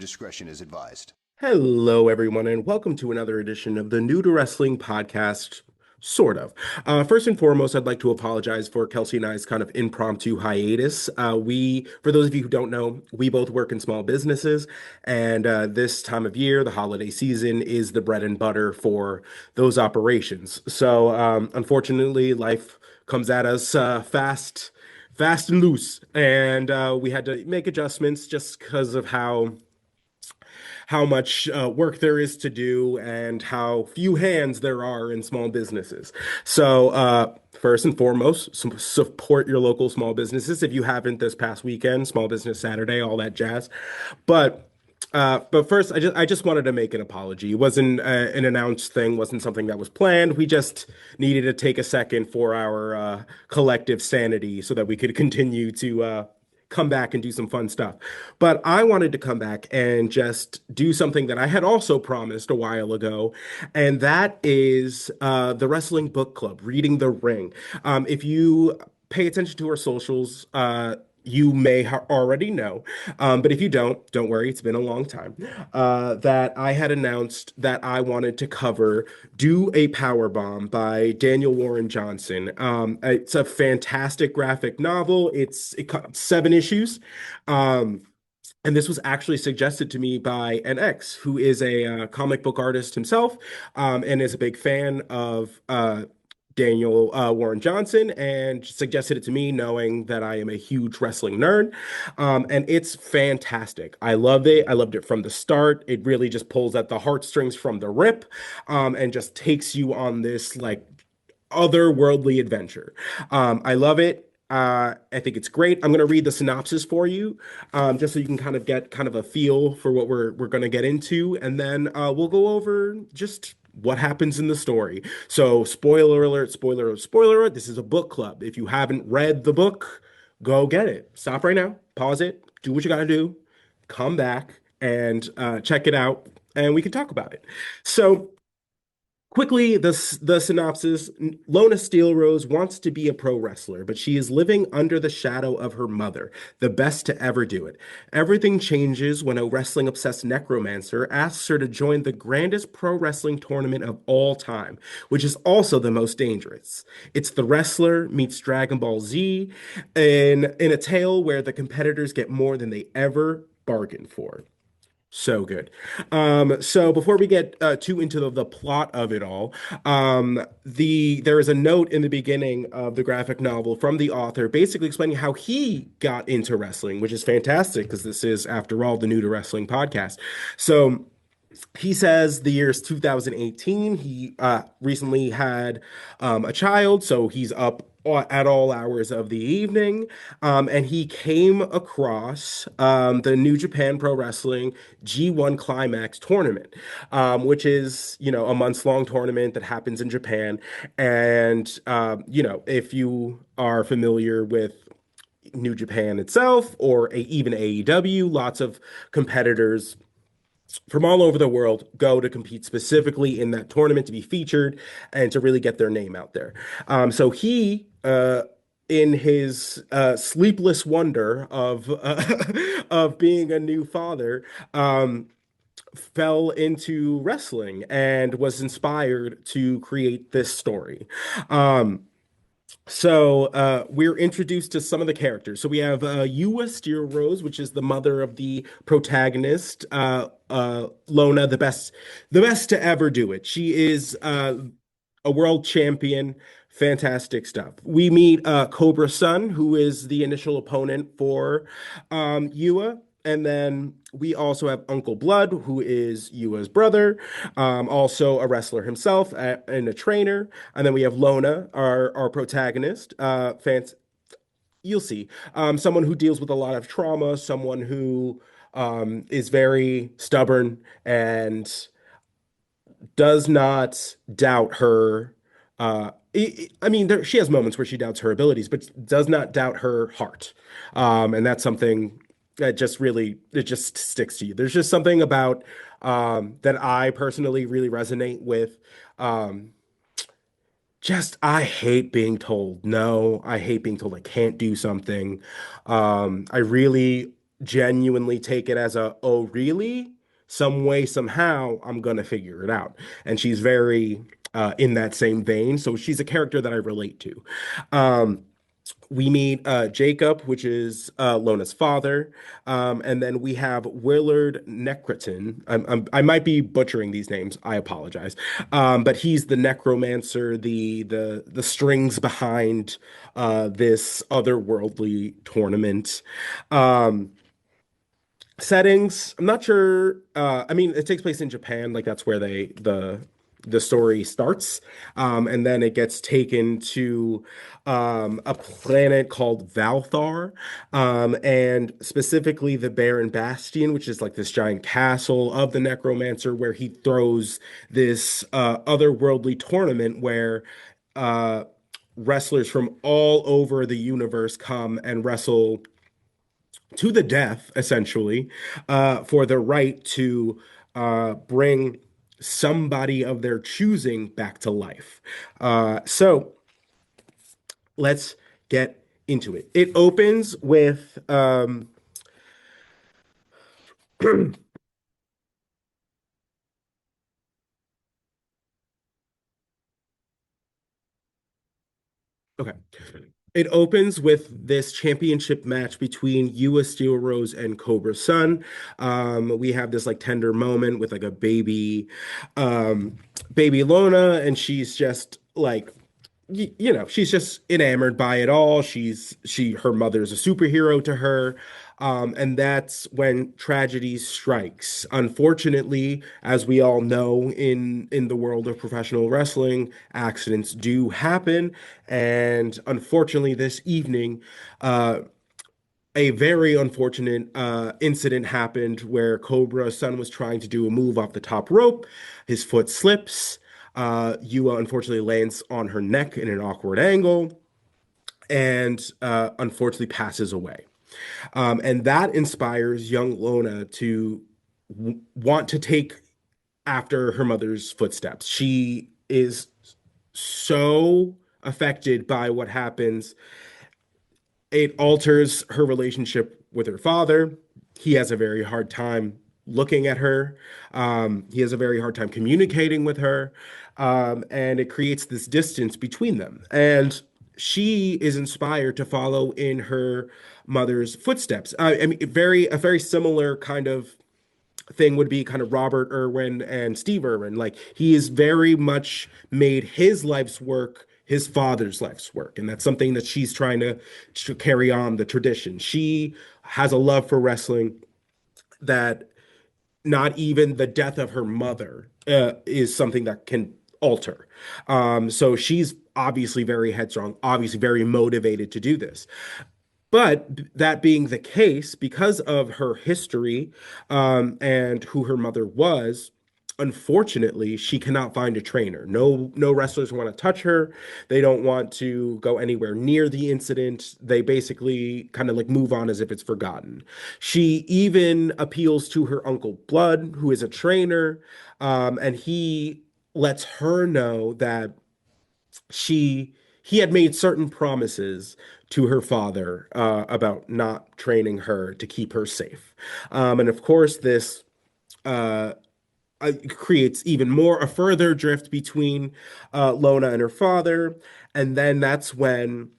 discretion is advised. Hello, everyone, and welcome to another edition of the New to Wrestling podcast. Sort of. First and foremost, I'd like to apologize for Kelsey and I's kind of impromptu hiatus. For those of you who don't know, we both work in small businesses, and this time of year, the holiday season, is the bread and butter for those operations. So, unfortunately, life comes at us fast and loose, and we had to make adjustments just because of how much work there is to do and how few hands there are in small businesses. So, first and foremost, support your local small businesses. If you haven't this past weekend, Small Business Saturday, all that jazz. But but first, I just wanted to make an apology. It wasn't an announced thing, wasn't something that was planned. We just needed to take a second for our collective sanity so that we could continue to come back and do some fun stuff. But I wanted to come back and just do something that I had also promised a while ago, and that is the Wrestling Book Club, Reading the Ring. If you pay attention to our socials, you may already know, but if you don't worry, it's been a long time, that I had announced that I wanted to cover Do A Powerbomb by Daniel Warren Johnson. It's a fantastic graphic novel. It got 7 issues. Um, and this was actually suggested to me by an ex who is a comic book artist himself, and is a big fan of Daniel Warren Johnson, and suggested it to me knowing that I am a huge wrestling nerd. And it's fantastic. I love it. I loved it from the start. It really just pulls at the heartstrings from the rip, and just takes you on this like otherworldly adventure. I love it. I think it's great. I'm going to read the synopsis for you, just so you can kind of get kind of a feel for what we're going to get into, and then we'll go over just what happens in the story. So, spoiler alert, spoiler alert, spoiler alert. This is a book club. If you haven't read the book, go get it. Stop right now. Pause it. Do what you got to do. Come back and check it out, and we can talk about it. So. Quickly, the synopsis. Lona Steelrose wants to be a pro wrestler, but she is living under the shadow of her mother, the best to ever do it. Everything changes when a wrestling obsessed necromancer asks her to join the grandest pro wrestling tournament of all time, which is also the most dangerous. It's The Wrestler meets Dragon Ball Z in a tale where the competitors get more than they ever bargained for. So good. So before we get too into the plot of it all, there is a note in the beginning of the graphic novel from the author, basically explaining how he got into wrestling, which is fantastic because this is, after all, the New to Wrestling podcast. So he says the year is 2018. He recently had a child, so he's up at all hours of the evening. And he came across the New Japan Pro Wrestling G1 Climax tournament, which is, a months-long tournament that happens in Japan. And, if you are familiar with New Japan itself, or even AEW, lots of competitors from all over the world go to compete specifically in that tournament to be featured and to really get their name out there. So he, in his sleepless wonder of of being a new father, fell into wrestling and was inspired to create this story. Um, we're introduced to some of the characters. So we have Yua Steelrose, which is the mother of the protagonist, Lona, the best to ever do it. She is a world champion. Fantastic stuff. We meet Cobra Sun, who is the initial opponent for Yua. And then we also have Uncle Blood, who is Yua's brother, also a wrestler himself and a trainer. And then we have Lona, our protagonist. You'll see. Someone who deals with a lot of trauma, someone who is very stubborn and does not doubt her. I mean, she has moments where she doubts her abilities, but does not doubt her heart. And that's something that just really, it just sticks to you. There's just something about that I personally really resonate with. Um, I hate being told no. I hate being told I can't do something. I really genuinely take it as a, oh, really? Some way, somehow, I'm gonna figure it out. And she's very in that same vein. So she's a character that I relate to. Um, we meet Jacob, which is Lona's father, and then we have Willard Necrotin. I might be butchering these names. I apologize, but he's the necromancer, the strings behind this otherworldly tournament. Um, Settings, I'm not sure. I mean, it takes place in Japan, like that's where the story starts. And then it gets taken to a planet called Valthar, and specifically the Baron Bastion, which is like this giant castle of the necromancer where he throws this otherworldly tournament where uh wrestlers from all over the universe come and wrestle to the death, essentially, for the right to bring somebody of their choosing back to life. So let's get into it. It opens with okay. It opens with this championship match between Lona Steelrose and Cobra Sun. We have this like tender moment with like a baby Lona, and she's just like she's just enamored by it all. Her mother's a superhero to her. And that's when tragedy strikes. Unfortunately, as we all know in the world of professional wrestling, accidents do happen. And unfortunately, this evening, a very unfortunate incident happened where Cobra's son was trying to do a move off the top rope. His foot slips. Yua unfortunately lands on her neck in an awkward angle and unfortunately passes away. And that inspires young Lona to want to take after her mother's footsteps. She is so affected by what happens. It alters her relationship with her father. He has a very hard time looking at her. He has a very hard time communicating with her. And it creates this distance between them. And she is inspired to follow in her mother's footsteps. I mean, a very similar kind of thing would be kind of Robert Irwin and Steve Irwin. Like he is very much made his life's work his father's life's work, and that's something that she's trying to carry on the tradition. She has a love for wrestling that not even the death of her mother is something that can alter. So she's obviously very headstrong, obviously very motivated to do this. But that being the case, because of her history and who her mother was, unfortunately, she cannot find a trainer. No wrestlers want to touch her. They don't want to go anywhere near the incident. They basically kind of like move on as if it's forgotten. She even appeals to her uncle Blood, who is a trainer, and he lets her know that she he had made certain promises to her father about not training her to keep her safe. And of course, this uh, creates even more a further drift between Lona and her father. And then that's when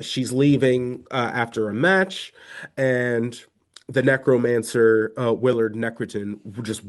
she's leaving after a match, and the necromancer Willard Necrotin just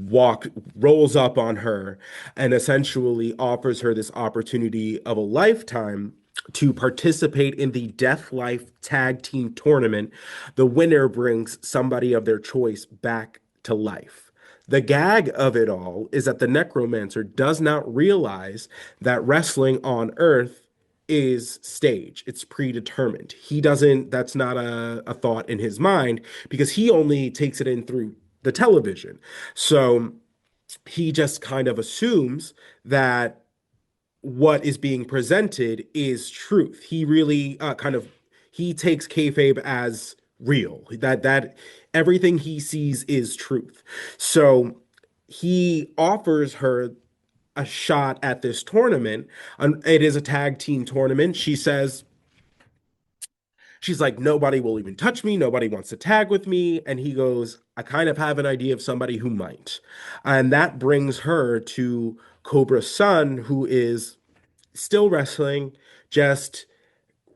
rolls up on her and essentially offers her this opportunity of a lifetime to participate in the Death Life Tag Team Tournament. The winner brings somebody of their choice back to life. The gag of it all is that the necromancer does not realize that wrestling on Earth is stage. It's predetermined. He doesn't, that's not a thought in his mind because he only takes it in through the television. So he just kind of assumes that what is being presented is truth. He really he takes kayfabe as real. That everything he sees is truth. So he offers her a shot at this tournament. It is a tag team tournament. she's like, nobody will even touch me. Nobody wants to tag with me. And he goes, I kind of have an idea of somebody who might. And that brings her to Cobra's son, who is still wrestling, just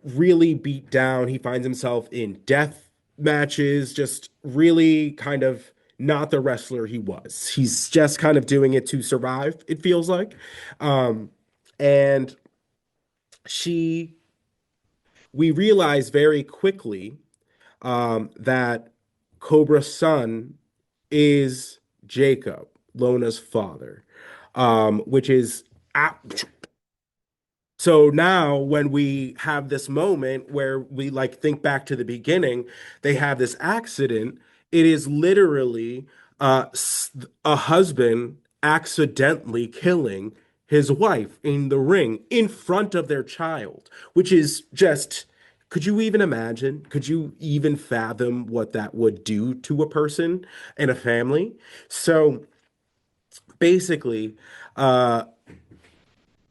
really beat down. He finds himself in death matches, just really kind of not the wrestler he was. He's just kind of doing it to survive, it feels like. Um, and she, we realize very quickly that Cobra's son is Jacob, Lona's father, which is so now when we have this moment where we like think back to the beginning, they have this accident. It is literally a husband accidentally killing his wife in the ring in front of their child, which is just, could you even imagine? Could you even fathom what that would do to a person and a family? So basically, uh,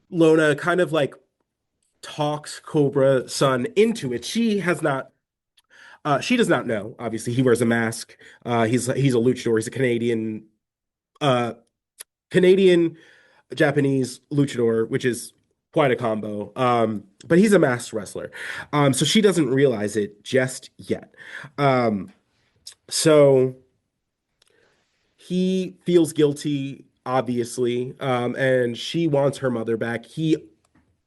Lona kind of like talks Cobra Sun into it. She does not know. Obviously, he wears a mask. He's a luchador. He's a uh, Canadian Japanese luchador, which is quite a combo. But he's a masked wrestler. So she doesn't realize it just yet. Um, so he feels guilty, obviously, and she wants her mother back. He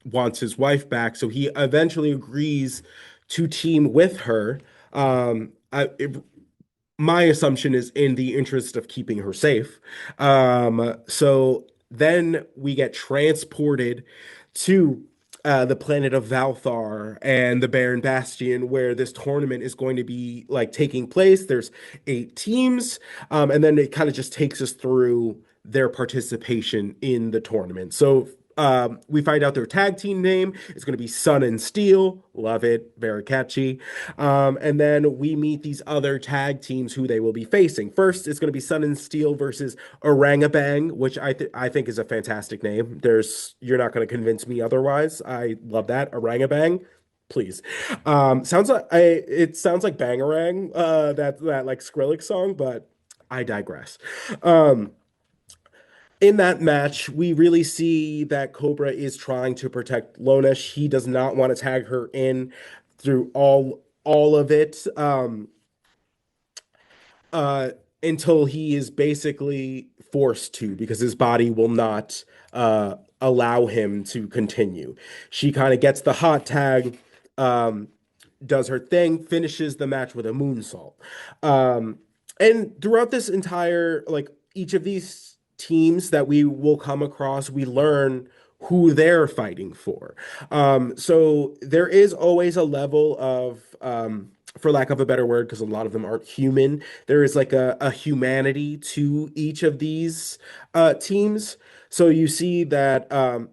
wants his wife back, so he eventually agrees to team with her. My assumption is in the interest of keeping her safe. So then we get transported to the planet of Valthar and the Baron Bastion, where this tournament is going to be like taking place. There's 8 teams, and then it kind of just takes us through their participation in the tournament. So we find out their tag team name is going to be Sun and Steel. Love it. Very catchy. And then we meet these other tag teams who they will be facing. First, it's going to be Sun and Steel versus Orangabang, which I think is a fantastic name. You're not going to convince me otherwise. I love that. Orangabang. Please. It sounds like Bangarang, that like Skrillex song, but I digress. Um, in that match, we really see that Cobra is trying to protect Lona. He does not want to tag her in through all of it, uh, until he is basically forced to because his body will not allow him to continue. She kind of gets the hot tag, um, does her thing, finishes the match with a moonsault. Um, and throughout this entire, like each of these teams that we will come across, we learn who they're fighting for. So there is always a level of, for lack of a better word, because a lot of them aren't human, there is like a humanity to each of these teams. So you see that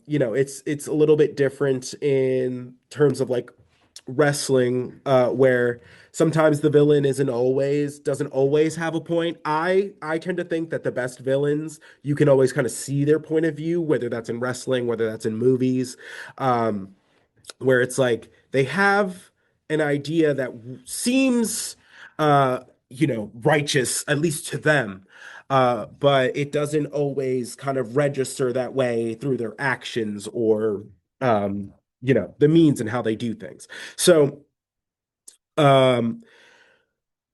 it's a little bit different in terms of like wrestling, where sometimes the villain doesn't always have a point. I tend to think that the best villains, you can always kind of see their point of view, whether that's in wrestling, whether that's in movies, um, where it's like they have an idea that seems righteous, at least to them. But it doesn't always kind of register that way through their actions or the means and how they do things. So um,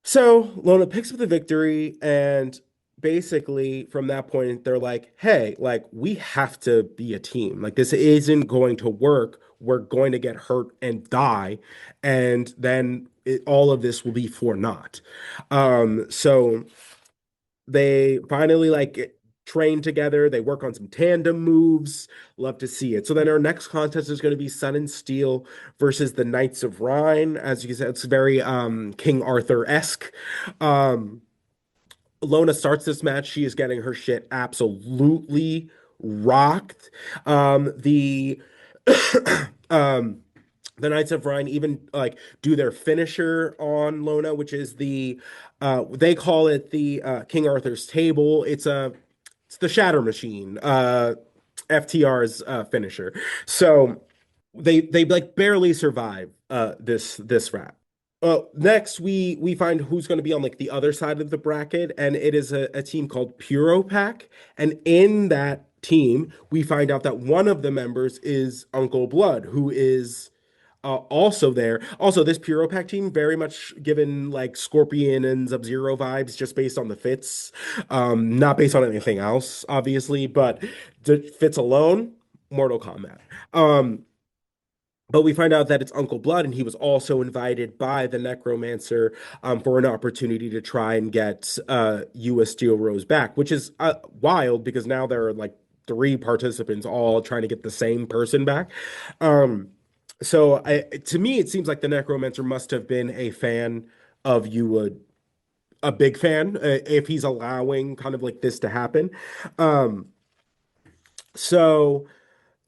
so Lona picks up the victory, and basically from that point, they're like, hey, like we have to be a team. Like this isn't going to work. We're going to get hurt and die, and then all of this will be for naught. So they finally like train together. They work on some tandem moves. Love to see it. So then our next contest is going to be Sun and Steel versus the Knights of Rhine. As you said, it's very King Arthur-esque. Um, Lona starts this match. She is getting her shit absolutely rocked. The um the Knights of Rhine even like do their finisher on Lona, which is they call it the King Arthur's table. It's the Shatter Machine, FTR's finisher. So they like barely survive this rap. Next we find who's going to be on like the other side of the bracket, and it is a team called Puro Pack. And in that team, we find out that one of the members is Uncle Blood, who is also there. Also, this Puro Pack team very much given like Scorpion and Sub-Zero vibes, just based on the fits, not based on anything else, obviously, but the fits alone, Mortal Kombat. Um, but we find out that it's Uncle Blood, and he was also invited by the necromancer for an opportunity to try and get U.S. Steel Rose back, which is wild because now there are like three participants all trying to get the same person back. Um, to me, it seems like the necromancer must have been a fan of you, a big fan, if he's allowing kind of like this to happen. Um, so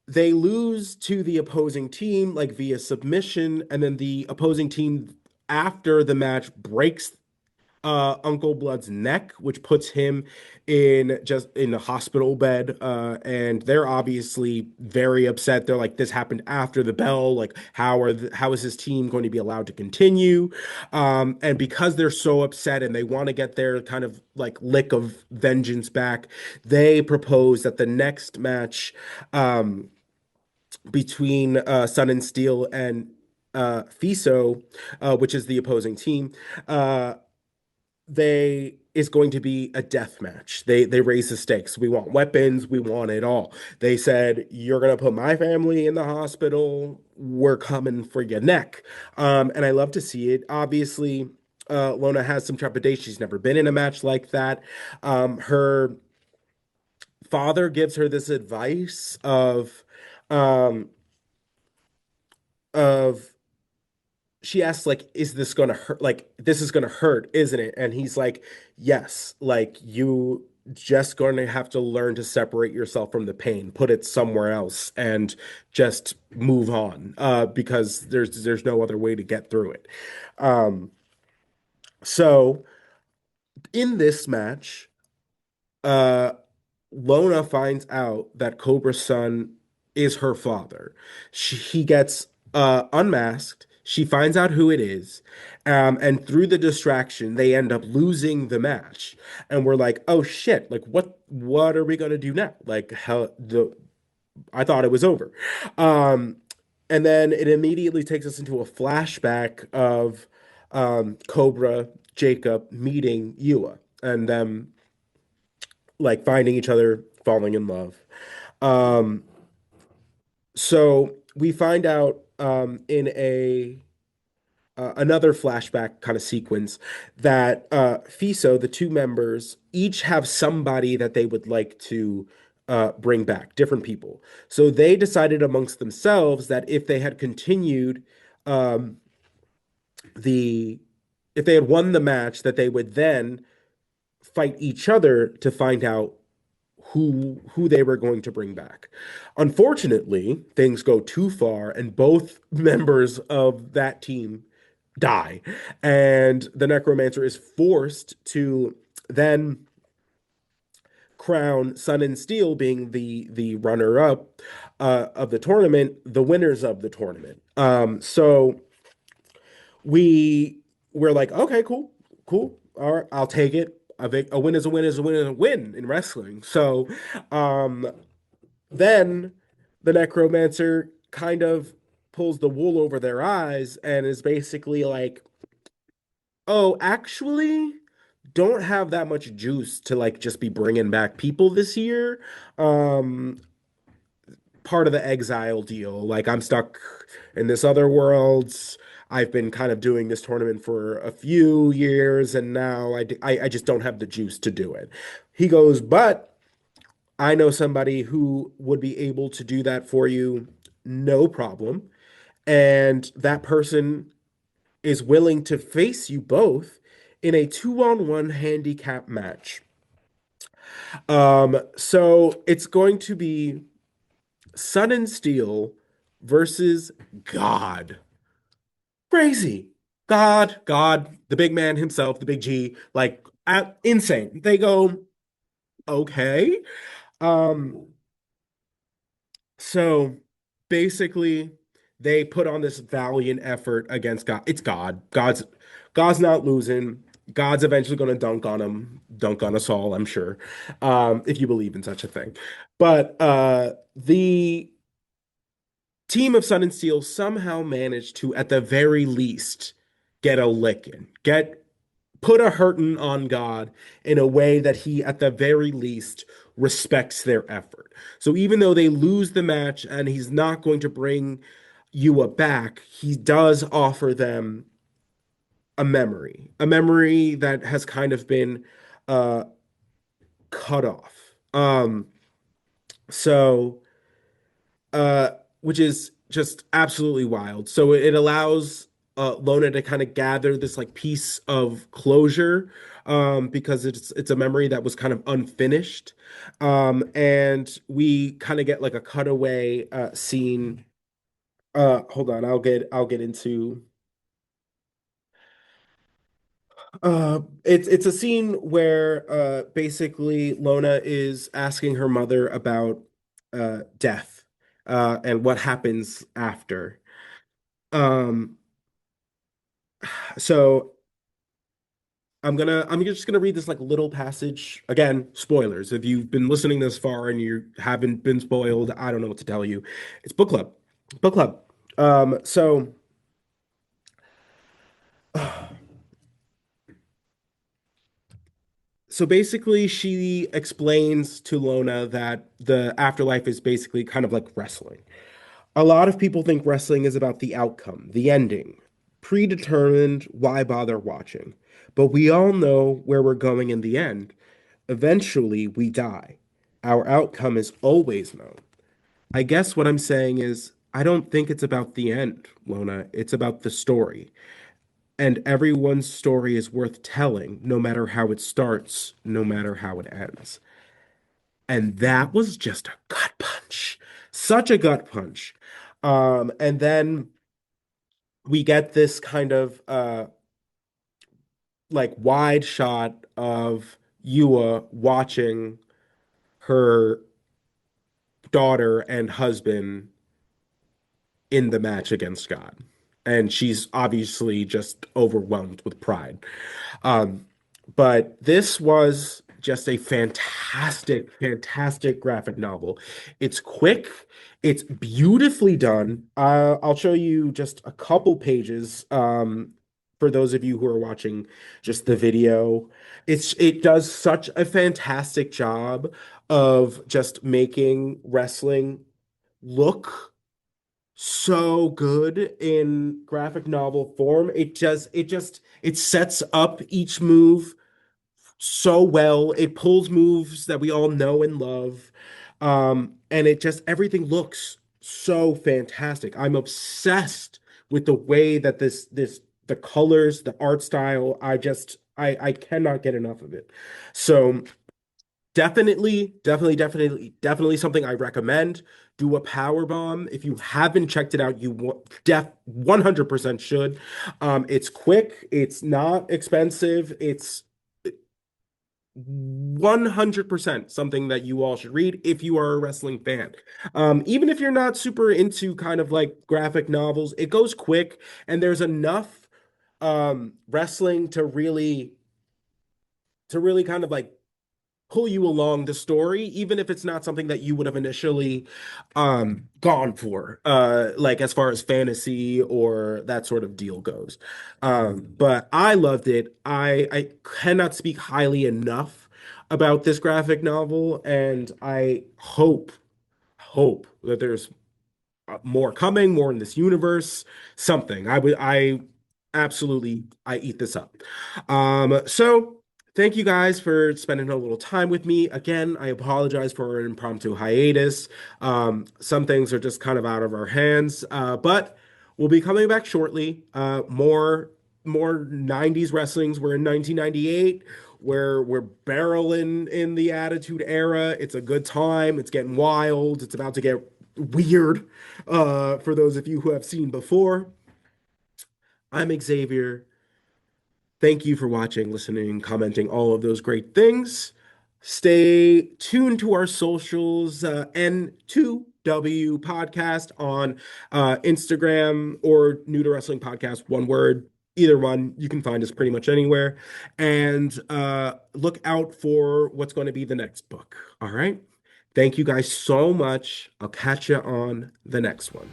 they lose to the opposing team like via submission, and then the opposing team after the match breaks Uncle Blood's neck, which puts him in a hospital bed. And they're obviously very upset. They're like, this happened after the bell. Like, how is his team going to be allowed to continue? And because they're so upset and they want to get their kind of like lick of vengeance back, they propose that the next match um, between Sun and Steel and FISO, which is the opposing team, uh, they is going to be a death match. They raise the stakes. We want weapons. We want it all. They said, "You're gonna put my family in the hospital. We're coming for your neck." And I love to see it. Obviously, Lona has some trepidation. She's never been in a match like that. Her father gives her this advice um, of she asks like, is this gonna hurt? Like, this is gonna hurt, isn't it? And he's like, yes, like you just gonna have to learn to separate yourself from the pain, put it somewhere else, and just move on, because there's no other way to get through it. um so in this match, uh Lona finds out that Cobra's son is her father. He gets unmasked. She finds out who it is. And through the distraction, they end up losing the match. And we're like, oh shit, like what are we gonna do now? Like how the I thought it was over. Um, and then it immediately takes us into a flashback of Cobra, Jacob meeting Ewa and them like finding each other, falling in love. Um, so we find out in a another flashback kind of sequence that FISO, the two members, each have somebody that they would like to bring back, different people. So they decided amongst themselves that if they had continued um, the, if they had won the match, that they would then fight each other to find out who they were going to bring back. Unfortunately, things go too far, and both members of that team die, and the necromancer is forced to then crown Sun and Steel, being the runner up of the tournament, the winners of the tournament. So we we're like, okay, cool, cool. All right, I'll take it. A win is a win is a win is a win in wrestling. So um, then the necromancer kind of pulls the wool over their eyes and is basically like, oh, actually, don't have that much juice to like just be bringing back people this year. Um, Part of the exile deal. Like I'm stuck in this other world. I've been kind of doing this tournament for a few years, and now I just don't have the juice to do it. He goes, but I know somebody who would be able to do that for you, no problem. And that person is willing to face you both in a 2-on-1 handicap match. So it's going to be Sun and Steel versus God. Crazy. God, the big man himself, the big G, like insane. They go, okay. Um, so basically, they put on this valiant effort against God. It's God. God's not losing. God's eventually going to dunk on him, dunk on us all, I'm sure, if you believe in such a thing. But the team of Sun and Steel somehow managed to, at the very least, get a licking, get put a hurting on God in a way that he, at the very least, respects their effort. So even though they lose the match and he's not going to bring Yua back, he does offer them a memory that has kind of been uh, cut off. So uh, which is just absolutely wild. So it allows Lona to kind of gather this like piece of closure because it's a memory that was kind of unfinished. And we kind of get like a cutaway scene. Hold on, I'll get into it's a scene where basically Lona is asking her mother about death and what happens after. Um, so I'm just gonna read this like little passage. Again, spoilers. If you've been listening this far and you haven't been spoiled, I don't know what to tell you. It's book club. Book club. So so basically she explains to Lona that the afterlife is basically kind of like wrestling. A lot of people think wrestling is about the outcome, the ending, predetermined, why bother watching? But we all know where we're going in the end. Eventually, we die. Our outcome is always known. I guess what I'm saying is, I don't think it's about the end, Lona. It's about the story. And everyone's story is worth telling, no matter how it starts, no matter how it ends. And that was just a gut punch. Such a gut punch. And then we get this kind of like wide shot of Yua watching her daughter and husband in the match against God. And she's obviously just overwhelmed with pride. Um, but this was just a fantastic, fantastic graphic novel. It's quick, it's beautifully done. I'll show you just a couple pages for those of you who are watching just the video. It does such a fantastic job of just making wrestling look so good in graphic novel form. It sets up each move so well. It pulls moves that we all know and love. And it just everything looks so fantastic. I'm obsessed with the way that this the colors, the art style. I cannot get enough of it. So definitely something I recommend. Do a power bomb. If you haven't checked it out, you def 100% should. It's quick, it's not expensive, it's 100% something that you all should read if you are a wrestling fan. Even if you're not super into kind of like graphic novels, it goes quick and there's enough wrestling to really kind of like pull you along the story, even if it's not something that you would have initially gone for, like as far as fantasy or that sort of deal goes. But I loved it. I cannot speak highly enough about this graphic novel, and I hope that there's more coming, more in this universe, something. I absolutely I eat this up. So thank you guys for spending a little time with me. Again, I apologize for an impromptu hiatus. Some things are just kind of out of our hands, but we'll be coming back shortly. More 90s wrestlings. We're in 1998 where we're barreling in the Attitude Era. It's a good time. It's getting wild. It's about to get weird for those of you who have seen before. I'm Xavier. Thank you for watching, listening, commenting, all of those great things. Stay tuned to our socials, N2W podcast on Instagram or New to Wrestling Podcast, one word. Either one, you can find us pretty much anywhere. And look out for what's going to be the next book. All right. Thank you guys so much. I'll catch you on the next one.